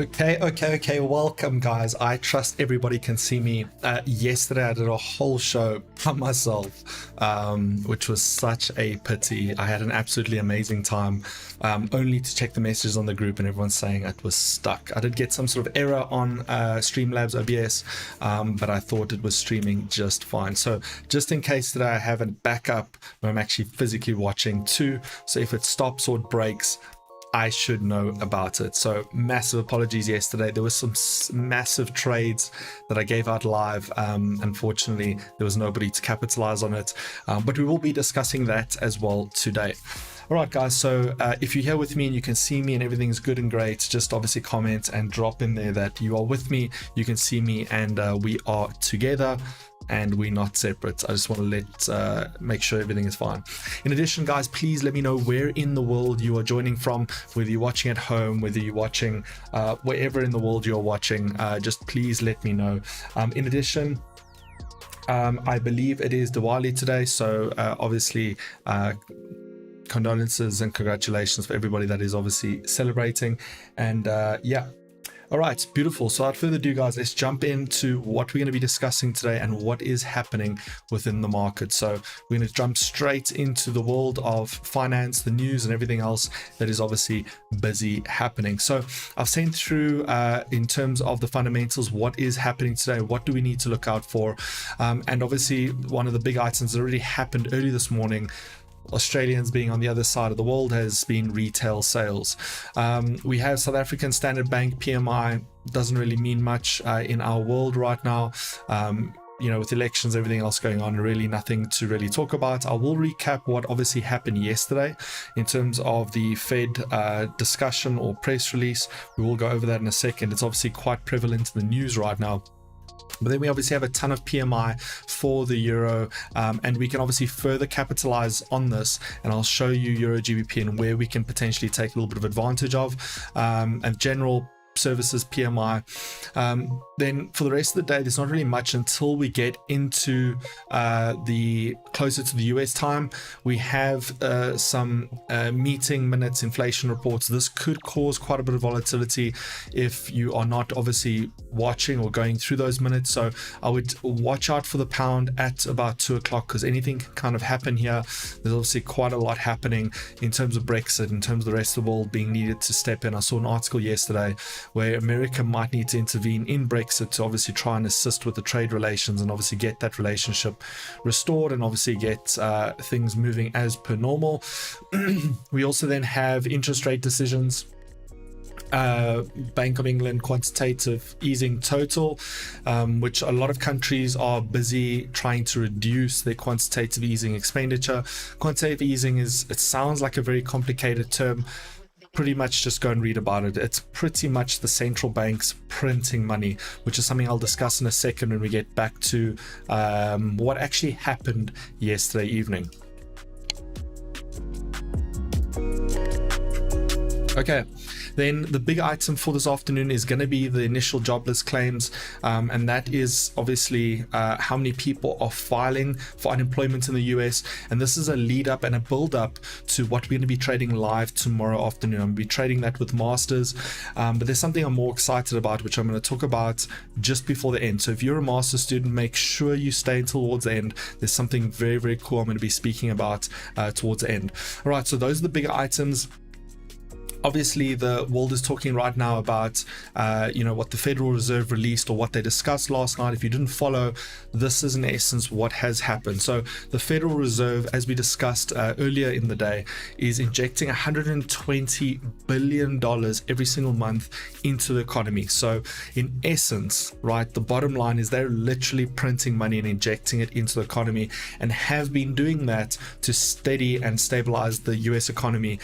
Okay. Welcome, guys. I trust everybody can see me. Yesterday, I did a whole show by myself, which was such a pity. I had an absolutely amazing time, only to check the messages on the group and everyone's saying it was stuck. I did get some sort of error on Streamlabs OBS, but I thought it was streaming just fine. So just in case today, I have a backup where I'm actually physically watching too. So if it stops or it breaks, I should know about it. So massive apologies yesterday. There was some massive trades that I gave out live. Unfortunately, there was nobody to capitalize on it, but we will be discussing that as well today. All right, guys, so if you're here with me and you can see me and everything's good and great, just obviously comment and drop in there that you are with me, you can see me, and we are together and we're not separate. I just want to make sure everything is fine. In addition, guys, please let me know where in the world you are joining from, whether you're watching at home, whether you're watching wherever in the world you're watching. Just please let me know. In addition, I believe it is Diwali today, so obviously condolences and congratulations for everybody that is obviously celebrating. And yeah. All right, beautiful. So without further ado, guys, let's jump into what we're going to be discussing today and what is happening within the market. So we're going to jump straight into the world of finance, the news, and everything else that is obviously busy happening. So I've sent through in terms of the fundamentals, what is happening today, what do we need to look out for, and obviously one of the big items that already happened early this morning, Australians being on the other side of the world, has been retail sales. We have South African Standard Bank PMI. Doesn't really mean much in our world right now. You know, with elections, everything else going on, really nothing to really talk about. I will recap what obviously happened yesterday in terms of the Fed discussion or press release. We will go over that in a second. It's obviously quite prevalent in the news right now. But then we obviously have a ton of PMI for the euro, and we can obviously further capitalize on this, and I'll show you euro GBP and where we can potentially take a little bit of advantage of, and general services PMI. Then for the rest of the day, there's not really much until we get into the closer to the US time. We have some meeting minutes, inflation reports. This could cause quite a bit of volatility if you are not obviously watching or going through those minutes. So I would watch out for the pound at about 2 o'clock, because anything can kind of happen here. There's obviously quite a lot happening in terms of Brexit, in terms of the rest of the world being needed to step in. I saw an article yesterday where America might need to intervene in Brexit to obviously try and assist with the trade relations and obviously get that relationship restored and obviously get things moving as per normal. We also then have interest rate decisions. Bank of England quantitative easing total, which a lot of countries are busy trying to reduce their quantitative easing expenditure. Quantitative easing it sounds like a very complicated term. Pretty much just go and read about it. It's pretty much the central banks printing money, which is something I'll discuss in a second when we get back to what actually happened yesterday evening. Okay. Then the big item for this afternoon is going to be the initial jobless claims, and that is obviously how many people are filing for unemployment in the US. And this is a lead up and a build up to what we're going to be trading live tomorrow afternoon. I'm going to be trading that with Masters, but there's something I'm more excited about, which I'm going to talk about just before the end. So if you're a Master's student, make sure you stay until towards the end. There's something very, very cool I'm going to be speaking about towards the end. All right, so those are the bigger items. Obviously, the world is talking right now about, what the Federal Reserve released or what they discussed last night. If you didn't follow, this is in essence what has happened. So the Federal Reserve, as we discussed earlier in the day, is injecting $120 billion every single month into the economy. So in essence, right, the bottom line is they're literally printing money and injecting it into the economy, and have been doing that to steady and stabilize the US economy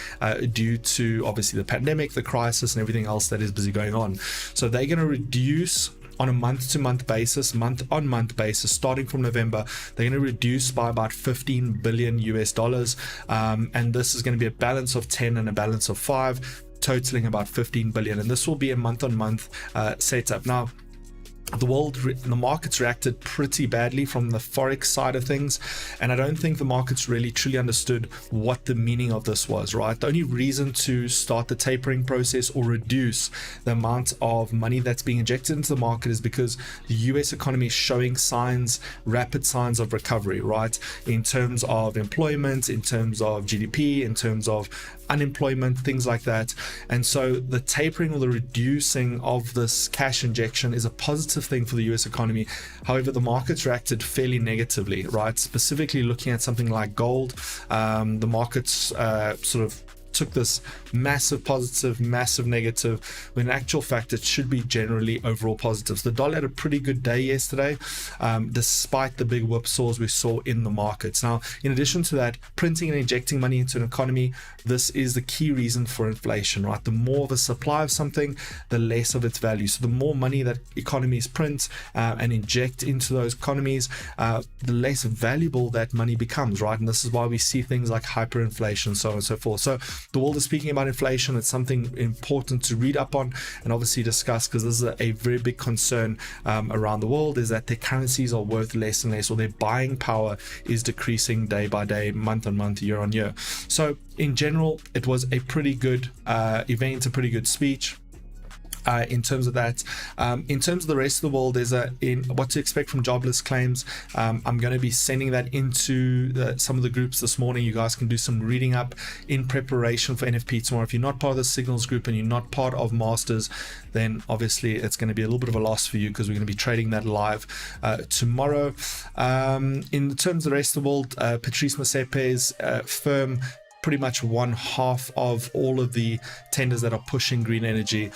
due to obviously the pandemic, the crisis, and everything else that is busy going on. So they're going to reduce on a month-to-month basis, month-on-month basis, starting from November. They're going to reduce by about 15 billion US dollars, and this is going to be a balance of 10 and a balance of 5, totaling about 15 billion. And this will be a month-on-month setup. Now, the markets reacted pretty badly from the forex side of things, and I don't think the markets really truly understood what the meaning of this was, right? The only reason to start the tapering process or reduce the amount of money that's being injected into the market is because the US economy is showing rapid signs of recovery, right? In terms of employment, in terms of GDP, in terms of unemployment, things like that. And so the tapering or the reducing of this cash injection is a positive thing for the US economy. However, the markets reacted fairly negatively, right? Specifically looking at something like gold, the markets sort of took this massive positive, massive negative, when in actual fact it should be generally overall positive. So the dollar had a pretty good day yesterday, despite the big whipsaws we saw in the markets. Now, in addition to that, printing and injecting money into an economy, this is the key reason for inflation, right? The more of a supply of something, the less of its value. So the more money that economies print and inject into those economies, the less valuable that money becomes, right? And this is why we see things like hyperinflation, so on and so forth. So the world is speaking about inflation. It's something important to read up on and obviously discuss, because this is a very big concern around the world, is that their currencies are worth less and less, or their buying power is decreasing day by day, month on month, year on year. So in general, it was a pretty good event, a pretty good speech. In terms of that, in terms of the rest of the world, there's what to expect from jobless claims. I'm going to be sending that into some of the groups this morning. You guys can do some reading up in preparation for NFP tomorrow. If you're not part of the Signals group and you're not part of Masters, then obviously it's going to be a little bit of a loss for you, because we're going to be trading that live tomorrow. In terms of the rest of the world, Patrice Motsepe's firm pretty much won half of all of the tenders that are pushing green energy.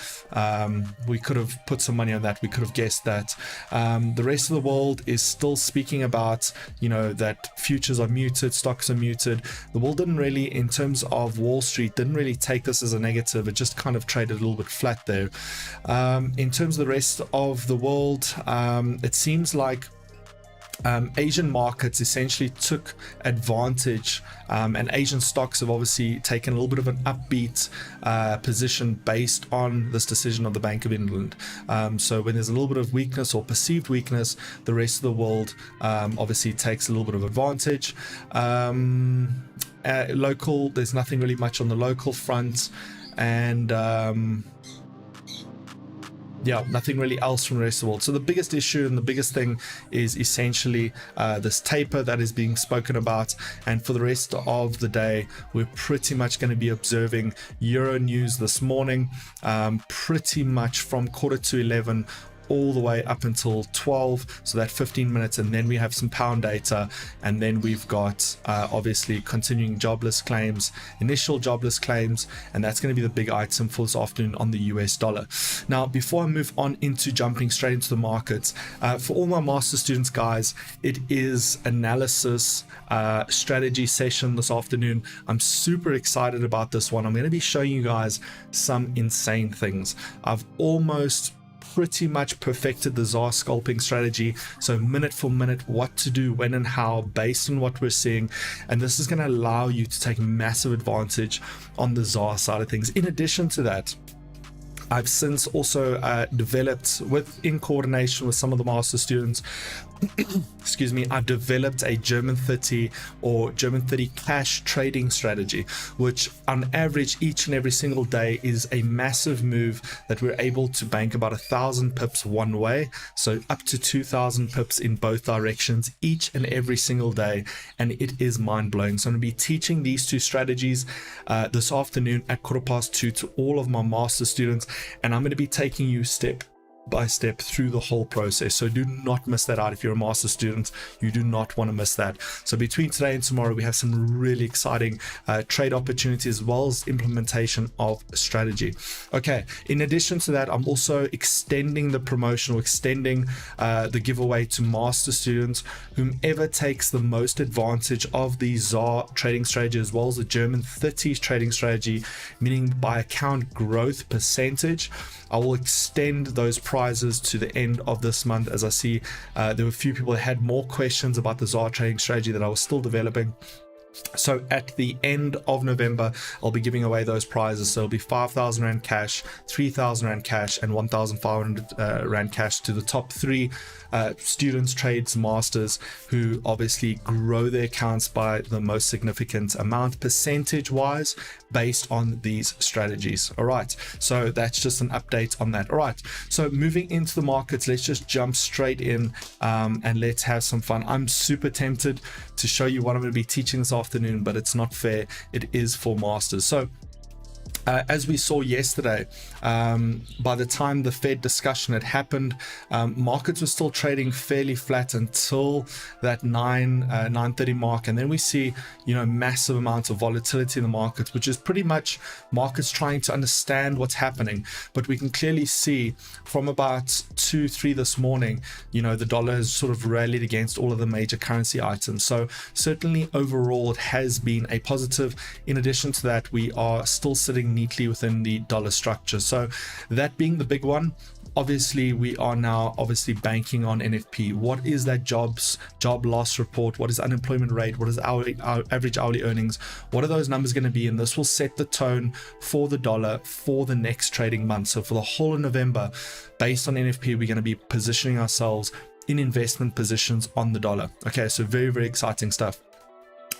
We could have put some money on that. We could have guessed that. The rest of the world is still speaking about, that futures are muted, stocks are muted. The world didn't really, in terms of Wall Street, didn't really take this as a negative. It just kind of traded a little bit flat there. In terms of the rest of the world, it seems like Asian markets essentially took advantage, and Asian stocks have obviously taken a little bit of an upbeat position based on this decision of the Bank of England. So when there's a little bit of weakness or perceived weakness, the rest of the world obviously takes a little bit of advantage. Local, there's nothing really much on the local front, and nothing really else from the rest of the world. So the biggest issue and the biggest thing is essentially this taper that is being spoken about. And for the rest of the day, we're pretty much going to be observing Euro news this morning, pretty much from 11:15 all the way up until 12, so that 15 minutes, and then we have some pound data, and then we've got obviously continuing jobless claims, initial jobless claims, and that's going to be the big item for this afternoon on the US dollar. Now, before I move on into jumping straight into the markets, for all my master students, guys, it is analysis strategy session this afternoon. I'm super excited about this one. I'm going to be showing you guys some insane things. I've almost pretty much perfected the ZAR scalping strategy, so minute for minute what to do, when and how, based on what we're seeing, and this is going to allow you to take massive advantage on the ZAR side of things. In addition to that, I've since also developed, in coordination with some of the master students, excuse me, I've developed a German 30 or German 30 cash trading strategy, which on average each and every single day is a massive move that we're able to bank about 1,000 pips one way, so up to 2,000 pips in both directions each and every single day, and it is mind-blowing. So I'm going to be teaching these two strategies this afternoon at 2:15 to all of my master students, and I'm going to be taking you step by step through the whole process, so do not miss that out. If you're a master student, you do not want to miss that. So between today and tomorrow, we have some really exciting trade opportunities, as well as implementation of strategy. Okay, in addition to that, I'm also extending the promotion, or extending the giveaway to master students. Whomever takes the most advantage of the ZAR trading strategy, as well as the German 30s trading strategy, meaning by account growth percentage, I will extend those prizes to the end of this month. As I see, there were a few people that had more questions about the ZAR trading strategy that I was still developing. So at the end of November, I'll be giving away those prizes. So it'll be 5,000 Rand cash, 3,000 Rand cash, and 1,500 Rand cash to the top 3 students, trades, masters, who obviously grow their accounts by the most significant amount percentage wise based on these strategies. All right, so that's just an update on that. All right, so moving into the markets, let's just jump straight in and let's have some fun. I'm super tempted to show you what I'm going to be teaching this afternoon, but it's not fair. It is for masters. So as we saw yesterday, by the time the Fed discussion had happened, markets were still trading fairly flat until that 9:30 mark, and then we see, you know, massive amounts of volatility in the markets, which is pretty much markets trying to understand what's happening. But we can clearly see from about 2-3 this morning, you know, the dollar has sort of rallied against all of the major currency items. So certainly overall it has been a positive. In addition to that, we are still sitting neatly within the dollar structure. So that being the big one, obviously we are now obviously banking on NFP. What is that job loss report? What is unemployment rate? What is our average hourly earnings? What are those numbers going to be? And this will set the tone for the dollar for the next trading month. So for the whole of November, based on NFP, we're going to be positioning ourselves in investment positions on the dollar. Okay, so very, very exciting stuff.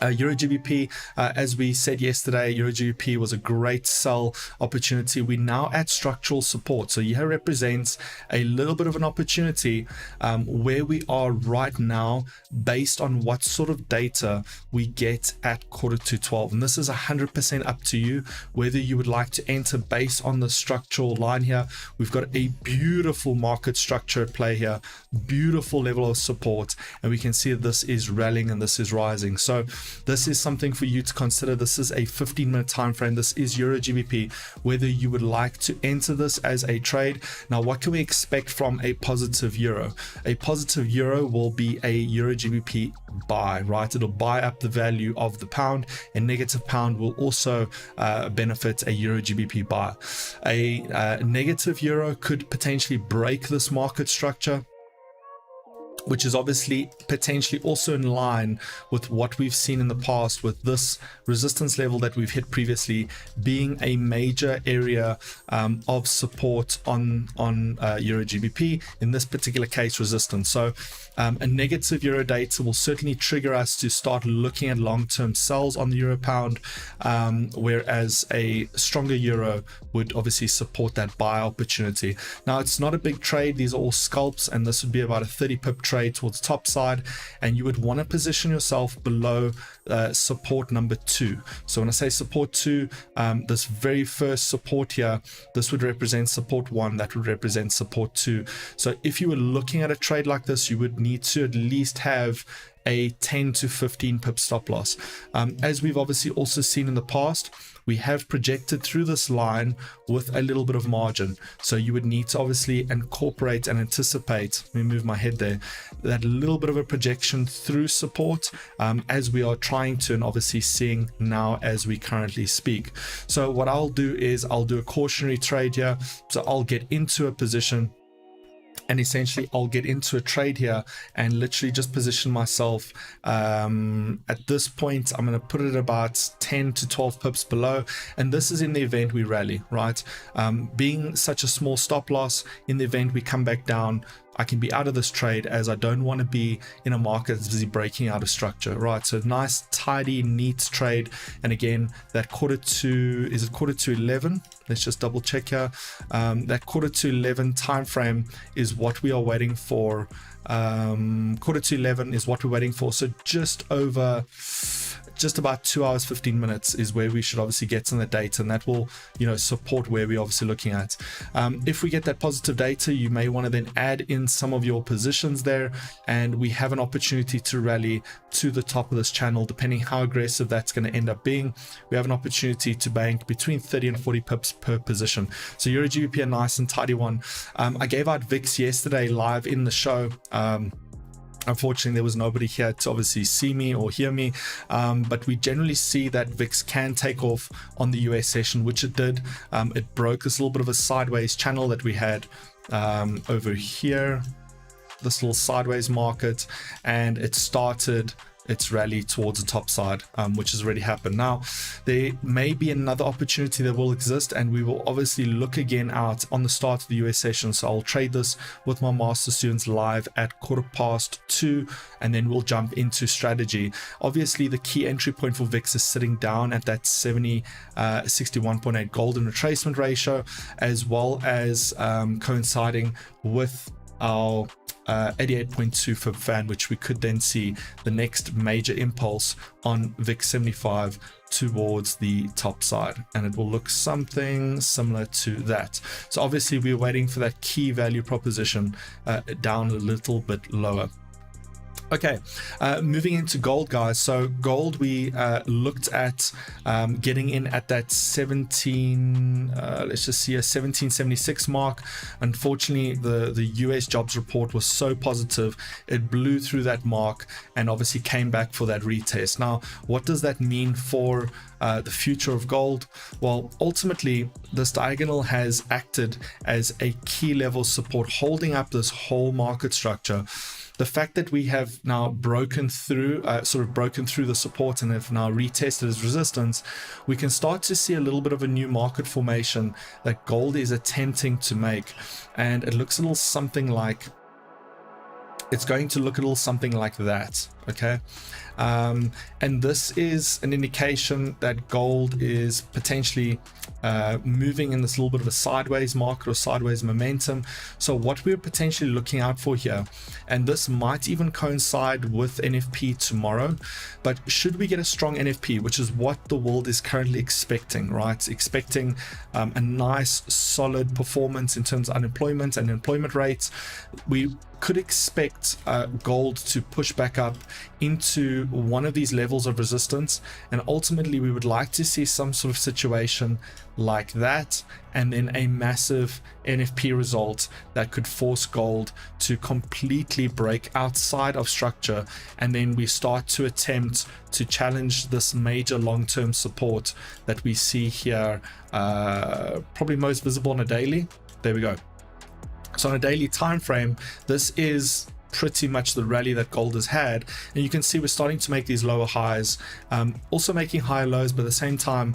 Euro GBP, as we said yesterday, Euro GBP was a great sell opportunity. We're now at structural support. So here represents a little bit of an opportunity where we are right now based on what sort of data we get at quarter to 12. And this is 100% up to you, whether you would like to enter based on the structural line here. We've got a beautiful market structure at play here, beautiful level of support, and we can see that this is rallying and this is rising. So this is something for you to consider. This is a 15-minute time frame. This is Euro GBP, whether you would like to enter this as a trade. Now, what can we expect from a positive euro? A positive euro will be a Euro GBP buy, right? It'll buy up the value of the pound, and negative pound will also benefit a Euro GBP buy. A negative euro could potentially break this market structure, which is obviously potentially also in line with what we've seen in the past, with this resistance level that we've hit previously being a major area of support on Euro GBP, in this particular case resistance. So a negative euro data will certainly trigger us to start looking at long-term sells on the euro pound, whereas a stronger euro would obviously support that buy opportunity. Now, it's not a big trade. These are all scalps, and this would be about a 30 pip trade towards the top side, and you would want to position yourself below support number 2. So when I say support 2, this very first support here, this would represent support 1, that would represent support 2. So if you were looking at a trade like this, you would need to at least have a 10 to 15 pip stop loss. As we've obviously also seen in the past, we have projected through this line with a little bit of margin. So you would need to obviously incorporate and anticipate, let me move my head there, that little bit of a projection through support, as we are trying to, and obviously seeing now as we currently speak. So what I'll do is I'll do a cautionary trade here. So I'll get into a position, and essentially I'll get into a trade here and literally just position myself. At this point, I'm going to put it about 10 to 12 pips below, and this is in the event we rally, right? Being such a small stop loss, in the event we come back down, I can be out of this trade, as I don't want to be in a market that's busy breaking out of structure, right? So nice, tidy, neat trade. And again, that quarter to 11? Let's just double check here. That quarter to 11 time frame is what we are waiting for. Quarter to 11 is what we're waiting for. So just about 2 hours 15 minutes is where we should obviously get some of the data, and that will, you know, support where we're obviously looking at. If we get that positive data, you may want to then add in some of your positions there, and we have an opportunity to rally to the top of this channel. Depending how aggressive that's going to end up being, we have an opportunity to bank between 30 and 40 pips per position. So Euro GBP, a nice and tidy one. I gave out VIX yesterday live in the show. Unfortunately, there was nobody here to obviously see me or hear me, but we generally see that VIX can take off on the US session, which it did. It broke this little bit of a sideways channel that we had over here, this little sideways market, and it started its rally towards the top side, which has already happened. Now, there may be another opportunity that will exist, and we will obviously look again out on the start of the US session. So I'll trade this with my master students live at 2:15, and then we'll jump into strategy. Obviously, the key entry point for VIX is sitting down at that 61.8 golden retracement ratio, as well as coinciding with our 88.2 fib fan, which we could then see the next major impulse on VIX 75 towards the top side, and it will look something similar to that. So obviously we're waiting for that key value proposition down a little bit lower. Okay, moving into gold, guys. So gold, we looked at getting in at that 1776 mark. Unfortunately, the US jobs report was so positive, it blew through that mark and obviously came back for that retest. Now, what does that mean for the future of gold? Well, ultimately, this diagonal has acted as a key level support, holding up this whole market structure. The fact that we have now broken through the support and have now retested as resistance, we can start to see a little bit of a new market formation that gold is attempting to make, and it looks a little something like, it's going to look a little something like that. Okay, and this is an indication that gold is potentially moving in this little bit of a sideways market or sideways momentum. So what we're potentially looking out for here, and this might even coincide with NFP tomorrow, but should we get a strong NFP, which is what the world is currently expecting, right? Expecting a nice solid performance in terms of unemployment and employment rates, we could expect gold to push back up into one of these levels of resistance, and ultimately we would like to see some sort of situation like that, and then a massive NFP result that could force gold to completely break outside of structure, and then we start to attempt to challenge this major long-term support that we see here, probably most visible on a daily. There we go. So on a daily time frame, this is pretty much the rally that gold has had, and you can see we're starting to make these lower highs, also making higher lows, but at the same time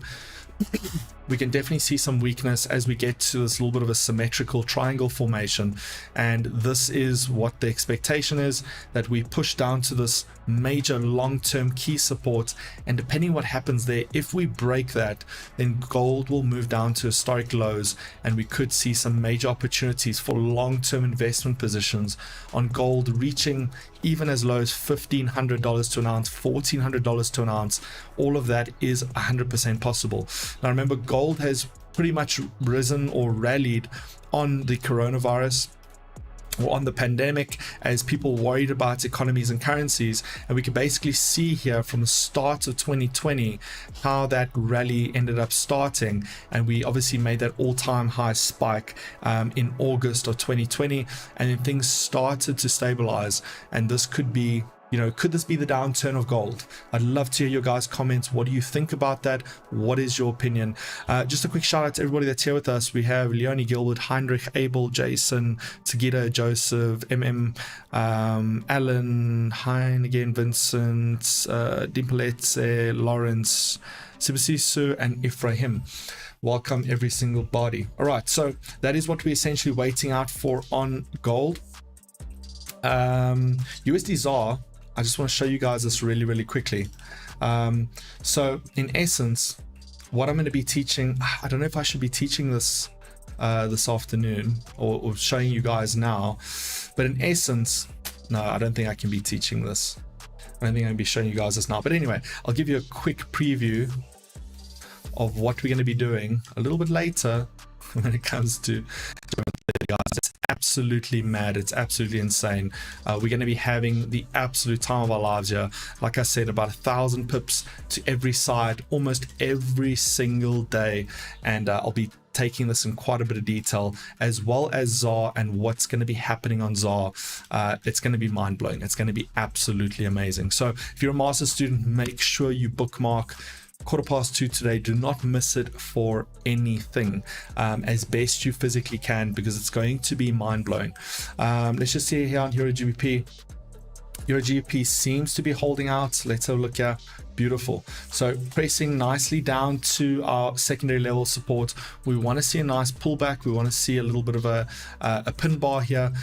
we can definitely see some weakness as we get to this little bit of a symmetrical triangle formation, and this is what the expectation is, that we push down to this major long-term key support, and depending what happens there, if we break that, then gold will move down to historic lows, and we could see some major opportunities for long-term investment positions on gold, reaching even as low as $1,500 to an ounce, $1,400 to an ounce. All of that is 100% possible. Now remember, gold has pretty much risen or rallied on the coronavirus or on the pandemic as people worried about economies and currencies, and we can basically see here from the start of 2020 how that rally ended up starting, and we obviously made that all-time high spike in August of 2020, and then things started to stabilize, and this could be, you know, could this be the downturn of gold? I'd love to hear your guys' comments. What do you think about that? What is your opinion? Just a quick shout out to everybody that's here with us. We have Leonie, Gilbert, Heinrich, Abel, Jason, Tagita, Joseph, Alan, Hein again, Vincent, Dimpeletse, Lawrence, Sibasisu, and Ephraim. Welcome every single body. All right, so that is what we're essentially waiting out for on gold. USD ZAR, I just want to show you guys this really quickly. So in essence, what I'm going to be teaching, I don't know if I should be teaching this this afternoon or showing you guys now, but in essence, no, I don't think I can be teaching this. I don't think I'm going to be showing you guys this now, but anyway, I'll give you a quick preview of what we're going to be doing a little bit later when it comes to guys. It's absolutely mad. It's absolutely insane. We're going to be having the absolute time of our lives here. Like I said, about 1,000 pips to every side almost every single day, and I'll be taking this in quite a bit of detail, as well as ZAR and what's going to be happening on ZAR. It's going to be mind-blowing. It's going to be absolutely amazing. So if you're a master student, make sure you bookmark 2:15 today. Do not miss it for anything, as best you physically can, because it's going to be mind-blowing. Let's just see here on Hero GBP. Euro GBP seems to be holding out. Let's have a look here. Beautiful. So pressing nicely down to our secondary level support. We want to see a nice pullback. We want to see a little bit of a pin bar here.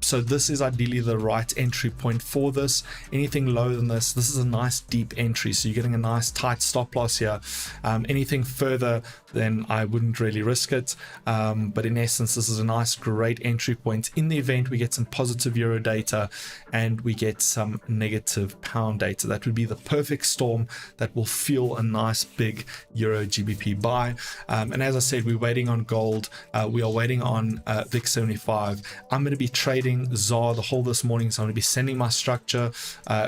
So this is ideally the right entry point for this. Anything lower than this is a nice deep entry. So you're getting a nice tight stop loss here. Anything further, then I wouldn't really risk it. But in essence, this is a nice, great entry point in the event we get some positive euro data and we get some negative pound data. That would be the perfect storm that will fuel a nice big euro GBP buy. And as I said, we're waiting on gold. We are waiting on VIX 75. I'm going to be trading ZAR the whole this morning, so I'm going to be sending my structure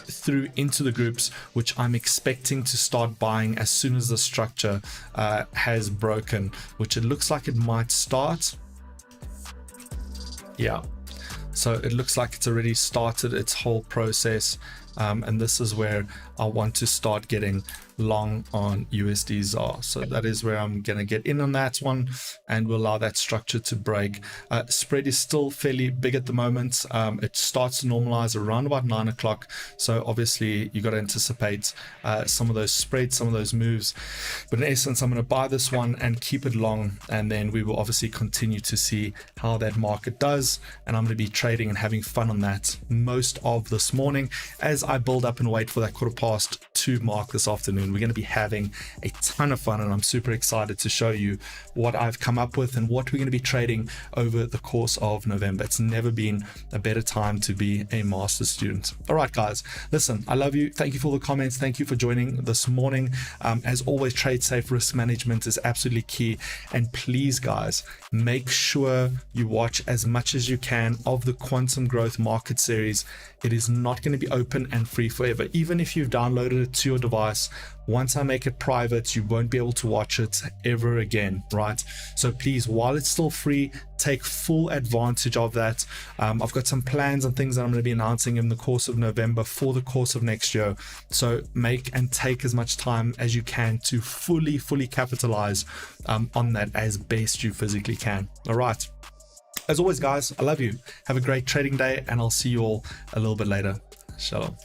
through into the groups, which I'm expecting to start buying as soon as the structure has broken, which it looks like it might start. Yeah, so it looks like it's already started its whole process, and this is where I want to start getting long on USD ZAR. So that is where I'm going to get in on that one, and we'll allow that structure to break. Spread is still fairly big at the moment. It starts to normalize around about 9 o'clock. So obviously you got to anticipate some of those spreads, some of those moves. But in essence, I'm going to buy this one and keep it long, and then we will obviously continue to see how that market does. And I'm going to be trading and having fun on that most of this morning as I build up and wait for that 2:15 mark this afternoon. We're going to be having a ton of fun, and I'm super excited to show you what I've come up with and what we're going to be trading over the course of November. It's never been a better time to be a master's student. All right, guys, listen, I love you. Thank you for the comments. Thank you for joining this morning. As always, trade safe. Risk management is absolutely key. And please, guys, make sure you watch as much as you can of the Quantum Growth Market Series. It is not going to be open and free forever. Even if you've downloaded it to your device, once I make it private, you won't be able to watch it ever again, right? So please, while it's still free, take full advantage of that. I've got some plans and things that I'm going to be announcing in the course of November for the course of next year. So make and take as much time as you can to fully capitalize on that as best you physically can. All right. As always, guys, I love you. Have a great trading day, and I'll see you all a little bit later. Shalom.